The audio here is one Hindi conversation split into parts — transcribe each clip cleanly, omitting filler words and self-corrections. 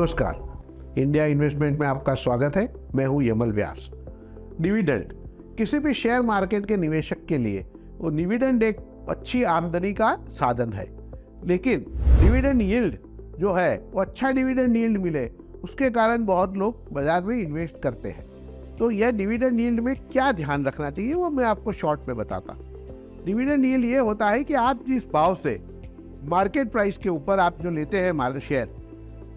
नमस्कार, इंडिया इन्वेस्टमेंट में आपका स्वागत है। मैं हूं यमल व्यास। डिविडेंड किसी भी शेयर मार्केट के निवेशक के लिए वो डिविडेंड एक अच्छी आमदनी का साधन है, लेकिन डिविडेंड यील्ड जो है वो अच्छा डिविडेंड यील्ड मिले उसके कारण बहुत लोग बाजार में इन्वेस्ट करते हैं। तो यह डिविडेंड यील्ड में क्या ध्यान रखना चाहिए वो मैं आपको शॉर्ट में बताता। डिविडेंड यील्ड ये होता है कि आप जिस भाव से मार्केट प्राइस के ऊपर आप जो लेते हैं मार्केट शेयर,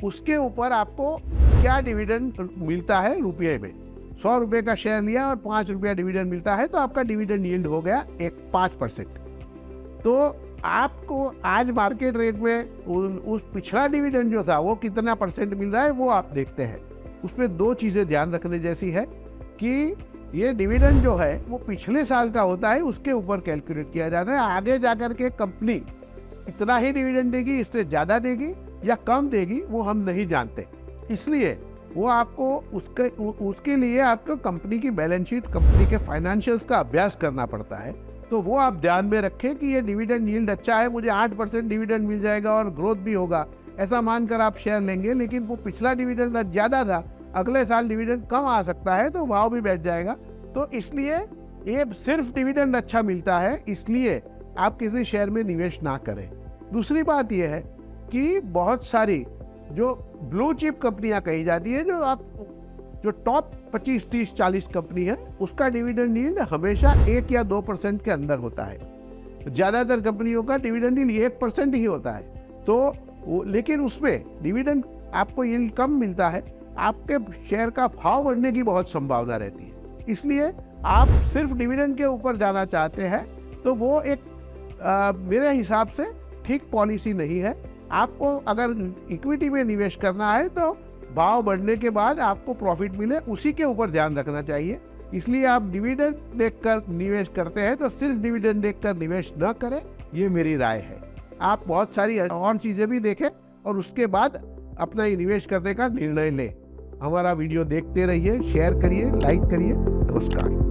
उसके ऊपर आपको क्या डिविडेंड मिलता है रुपये में। 100 रुपये का शेयर लिया और 5 रुपया डिविडेंड मिलता है तो आपका डिविडेंड यील्ड हो गया 5%। तो आपको आज मार्केट रेट में उस पिछला डिविडेंड जो था वो कितना परसेंट मिल रहा है वो आप देखते हैं। उसमें दो चीज़ें ध्यान रखने जैसी है कि ये डिविडेंड जो है वो पिछले साल का होता है, उसके ऊपर कैलकुलेट किया जाता है। आगे जाकर के कंपनी इतना ही डिविडेंड देगी, इससे ज़्यादा देगी या कम देगी वो हम नहीं जानते, इसलिए वो आपको उसके लिए आपको कंपनी की बैलेंस शीट, कंपनी के फाइनेंशियल्स का अभ्यास करना पड़ता है। तो वो आप ध्यान में रखें कि ये डिविडेंड यील्ड अच्छा है, मुझे 8% डिविडेंड मिल जाएगा और ग्रोथ भी होगा, ऐसा मानकर आप शेयर लेंगे। लेकिन वो पिछला डिविडेंड ज़्यादा था, अगले साल डिविडेंड कम आ सकता है तो भाव भी बैठ जाएगा। तो इसलिए ये सिर्फ डिविडेंड अच्छा मिलता है, इसलिए आप किसी शेयर में निवेश ना करें। दूसरी बात यह है कि बहुत सारी जो ब्लू चिप कंपनियां कही जाती है, जो टॉप 25, 30, 40 कंपनी है, उसका डिविडेंड यील्ड हमेशा 1 या 2% के अंदर होता है। ज़्यादातर कंपनियों का डिविडेंड यील्ड 1% ही होता है। तो लेकिन उसमें डिविडेंड आपको यील्ड कम मिलता है, आपके शेयर का भाव बढ़ने की बहुत संभावना रहती है। इसलिए आप सिर्फ डिविडेंड के ऊपर जाना चाहते हैं तो वो एक मेरे हिसाब से ठीक पॉलिसी नहीं है। आपको अगर इक्विटी में निवेश करना है तो भाव बढ़ने के बाद आपको प्रॉफिट मिले, उसी के ऊपर ध्यान रखना चाहिए। इसलिए आप डिविडेंड देखकर निवेश करते हैं तो सिर्फ डिविडेंड देखकर निवेश न करें, ये मेरी राय है। आप बहुत सारी और चीज़ें भी देखें और उसके बाद अपना निवेश करने का निर्णय लें। हमारा वीडियो देखते रहिए, शेयर करिए, लाइक करिए। नमस्कार।